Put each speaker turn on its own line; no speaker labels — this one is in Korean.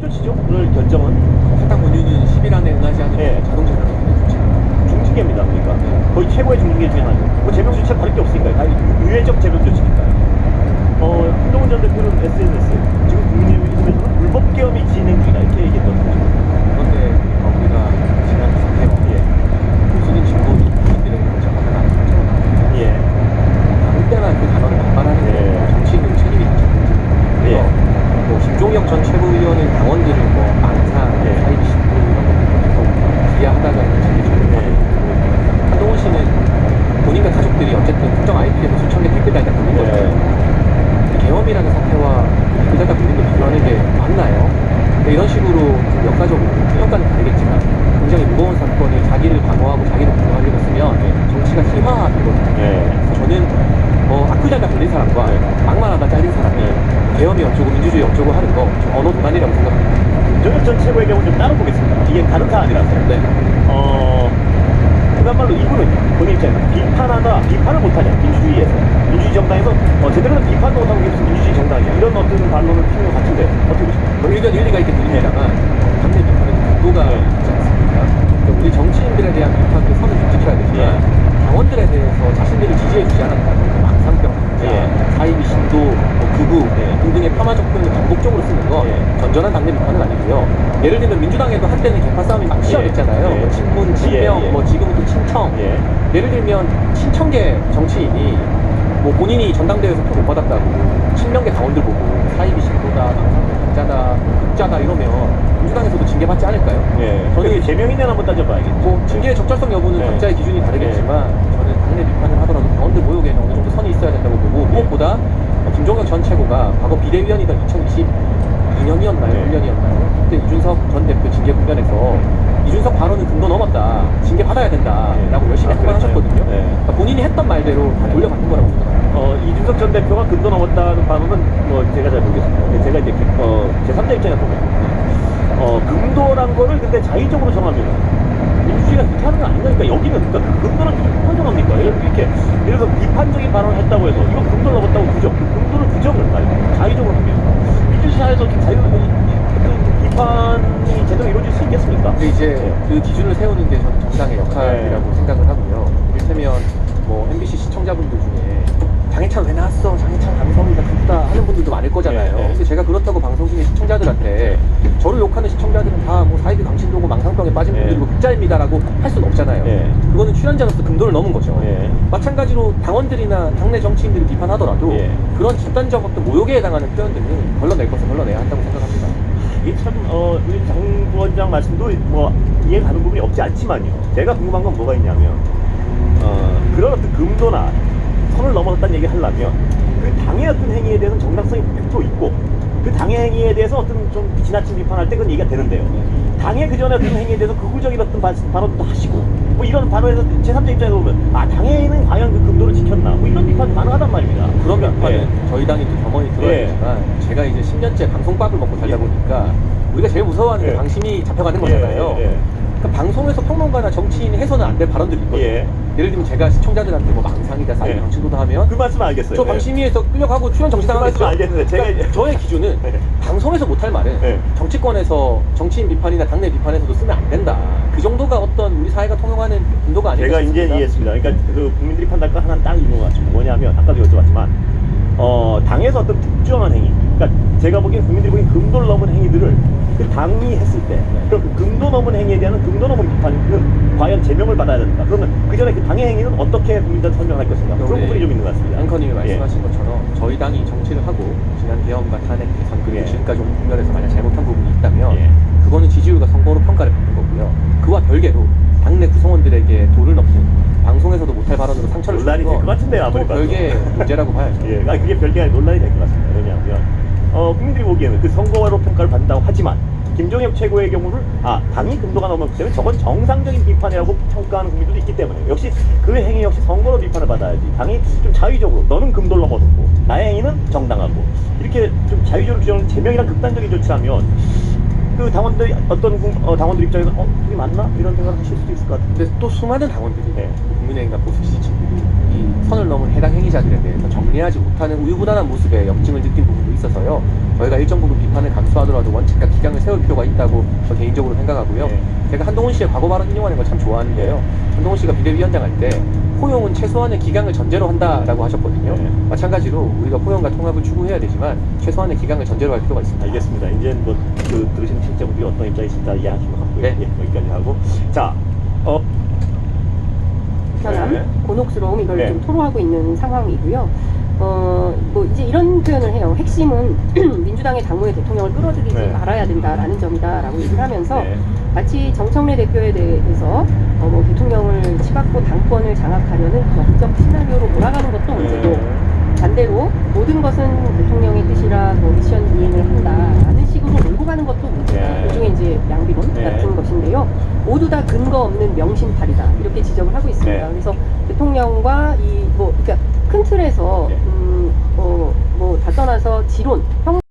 오늘 결정은
해당 권유는 10일 안에 응하지 않으면
네.
자동 제명이 되는 조치입니다.
중징계입니다. 그러니까 거의 최고의 중징계 중에 하나죠. 뭐 제명 조치가 다를 게 없으니까 다 의회적 제명 조치니까. 한동훈 전 대표는 SNS 지금 국민의힘에서는 불법 계엄이 진행 중이다 이렇게 얘기했던 거죠.
그런데 우리가 지난 3개월 무슨 진보인 국민들에게 정확한 안을
예.
아무 때나 그 단어를 반발하는 게
예.
정치인은 책임이 있는 문제고요.
예.
뭐 김종혁 전 최고위원은 당원들을 뭐 망상,
예.
사이비 신고 이런 것들 계속 비하하다가 이제 징계
예.
고 한동훈 씨는 본인과 가족들이 어쨌든 특정 IP에서 수천 개 댓글 달다 보는 거죠. 계엄이라는 사태와 댓글 달다 보는 게 비교하는 게 맞나요? 근데 이런 식으로 좀 역사적으로 평가는 다르겠지만 굉장히 무거운 사건을 자기를 방어하고 자기를 보호하려고 쓰면 정치가 희화되거든요. 그래서 저는 악플달다 걸린 사람과 막말하다 잘린 사람이 계엄이 어쩌고 민주주의 어쩌고 하는 거 언어 도난이라고 생각합니다.
김종혁 전 최고의 경우는 좀 따로 보겠습니다. 이게 다른 사안이라서.
네.
그야말로 이분은 본인 입장에서 비판을 못하냐, 민주주의에서. 민주주의 정당에서 제대로 된 비판도 못하고 무슨 민주주의 정당이냐. 이런 어떤 반론을 피는 것 같은데, 어떻게 보십니까?
의견 일리가 있게 들립니다만 당내 비판은 강도가 있지 않습니까? 그러니까 우리 정치인들에 대한 비판도 선을 좀 지켜야 되지만 당원들에 대해서 자신들을 지지해주지 않았다는 망상병, 사이비 신도, 극우 등등의 폄하적 표현을 반복적으로 쓰는 건 건전한 당내 비판은 아니고요. 예를 들면 민주당에도 한때는 개파 싸움이 막 시작했잖아요. 뭐 친문, 친명, 뭐 지금은 또 친청. 예를 들면 친청계 정치인이 뭐 본인이 전당대회에서 표 못 받았다고 친명계 당원들 보고 사이비 신도다, 망상병 가짜다, 극자다 이러면 민주당에서도 징계받지 않을까요?
저는 이게 제명이냐 한번 따져봐야겠죠.
뭐 징계의 적절성 여부는 각자의 기준이 다르겠지만 저는 당내 비판을 하더라도 당원들 모욕에는 어느 정도 선이 있어야 된다고 보고 무엇보다 김종혁 전 최고가 과거 비대위원이던 2022년이었나요? 1년이었나요? 그때 이준석 전 대표 징계 국면에서 이준석 발언은 금도 넘었다, 징계 받아야 된다라고 열심히 항변하셨거든요. 그러니까 본인이 했던 말대로 다 돌려받는 거라고 생각합니다.
이준석 전 대표가 금도 넘었다는 반응은 뭐 제가 잘 모르겠습니다. 근데 제가 이제 제3자 입장에서 보면 금도란 거를 근데 자의적으로 정하면 민주주의가 그렇게 하는 거 아닌가? 그러니까 여기는 그러니까 금도는 누가 정합니까? 이렇게 예를 들어서 비판적인 발언을 했다고 해서 이거 금도 넘었다고 금도를 부정을 말고 자의적으로 하면 민주주의 사회에서 이렇게 비판이 제대로 이루어질 수 있겠습니까?
근데 이제 그 기준을 세우는 게 저는 정당의 역할이라고 생각을 하고요. 이를테면 뭐 MBC 시청자분들 중에 장해찬 왜 나왔어? 장해찬 감성이가 크다 하는 분들도 많을 거잖아요. 근데 제가 그렇다고 방송 중에 시청자들한테 저를 욕하는 시청자들은 다 뭐 사이비 강신도고 망상병에 빠진 분들이고 극자입니다라고 할 수는 없잖아요. 그거는 출연자로서 금도를 넘은 거죠. 마찬가지로 당원들이나 당내 정치인들이 비판하더라도 그런 집단적 어떤 모욕에 해당하는 표현들은 걸러낼 것은 걸러내야 한다고 생각합니다.
이게 참 우리 장 부원장 말씀도 뭐 이해 가는 부분이 없지 않지만요. 제가 궁금한 건 뭐가 있냐면 그런 어떤 금도나 선을 넘어섰다는 얘기를 하려면 그 당의 어떤 행위에 대해서는 정당성이 100% 있고 그 당의 행위에 대해서 어떤 좀 지나친 비판할 때 그건 얘기가 되는데요. 당의 그 전에 어떤 행위에 대해서 극우적인 어떤 발언도 하시고 뭐 이런 발언에서 제3자 입장에서 보면 당에는 과연 그 금도를 지켰나 뭐 이런 비판이 가능하단 말입니다.
그런 비판은 저희 당이 또 겸허히 들어야 되지만 제가 이제 10년째 방송밥을 먹고 살다 보니까 우리가 제일 무서워하는 게 방심이 잡혀가는 거잖아요. 그러니까 방송에서 평론가나 정치인이 해서는 안 될 발언들이 있거든요. 예를 들면 제가 시청자들한테 뭐 망상이다, 사이비 강신도다 하면
그 말씀 알겠어요.
저 방심위에서 끌려가고 출연 정지당하겠죠.
그 말씀 알겠는데
그러니까 저의 기준은 방송에서 못할 말은 정치권에서 정치인 비판이나 당내 비판에서도 쓰면 안 된다. 그 정도가 어떤 우리 사회가 통용하는 빈도가 아닐까
제가
싶습니다.
이제 이해했습니다. 그러니까 그 국민들이 판단할 거 하나는 딱 있는 것 같습니다. 뭐냐면 아까도 여쭤봤지만 당에서 어떤 특정한 행위, 그러니까 제가 보기엔 국민들이 보기엔 금도를 넘은 행위들을 그 당이 했을 때 그럼 그 금도 넘은 행위에 대한 금도 넘은 비판은 과연 제명을 받아야 된다. 그러면 그 전에 그 당의 행위는 어떻게 국민들한테 설명할 것인가? 그런 부분이 좀 있는 것 같습니다.
앵커님이 말씀하신 것처럼 저희 당이 정치를 하고 지난 계엄과 탄핵, 대선 그리고 지금까지 온 국면에서 만약 잘못한 부분이 있다면 그거는 지지율과 선거로 평가를 받는 거고요. 그와 별개로 당내 구성원들에게 돌을 넘는 방송에서도 못할 발언으로 상처를
논란이 될 것 같은데요, 아무리 봐도.
별개의 문제라고 봐야죠.
그게 별개가 논란이 될 것 같습니다. 왜냐하면 국민들이 보기에는 그 선거로 평가를 받는다고 하지만 김종혁 최고의 경우를 당이 금도가 넘었기 때문에 저건 정상적인 비판이라고 평가하는 국민들도 있기 때문에 역시 그 행위 역시 선거로 비판을 받아야지. 당이 좀 자의적으로 너는 금도를 넘어섰고 나의 행위는 정당하고 이렇게 좀 자의적으로 규정하는 제명이란 극단적인 조치라면 그 당원들이 당원들 입장에서 그게 맞나? 이런 생각을 하실 수도 있을 것 같은데
근데 또 수많은 당원들이 국민의힘과 보수 지지층들이 이 선을 넘은 해당 행위자들에 대해서 정리하지 못하는 우유부단한 모습에 염증을 느낀 부분도 있어서요. 저희가 일정 부분 비판을 감수하더라도 원칙과 기강을 세울 필요가 있다고 저 개인적으로 생각하고요.
네.
제가 한동훈 씨의 과거 발언 인용하는 걸 참 좋아하는데요. 한동훈 씨가 비대위원장 할 때 포용은 최소한의 기강을 전제로 한다라고 하셨거든요.
네.
마찬가지로 우리가 포용과 통합을 추구해야 되지만 최소한의 기강을 전제로 할 필요가 있습니다.
알겠습니다. 이제 뭐 들으시는 청취자분들이 어떤 입장이 있을까 이해하시면 같고요.
네.
예, 여기까지 하고 자,
편함,
네.
곤혹스러움 이걸
네.
좀 토로하고 있는 상황이고요. 뭐 이제 이런 표현을 해요. 핵심은 민주당의 당무의 대통령을 끌어들이지
네.
말아야 된다라는 점이다라고 얘기를 하면서
네.
마치 정청래 대표에 대해서 뭐 대통령을 치받고 당권을 장악하려는 역적 시나리오로 몰아가는 것도 문제고 반대로 모든 것은 대통령의 뜻이라 뭐 미션 이행을 한다라는 식으로 몰고 가는 것도 문제다.
네.
일종의 이제 양비론
네.
같은 것인데요. 모두 다 근거 없는 명심팔이다 이렇게 지적을 하고 있습니다.
네.
그래서 대통령과 이 뭐 그러니까 큰 틀에서
네.
뭐 다 떠나서 지론,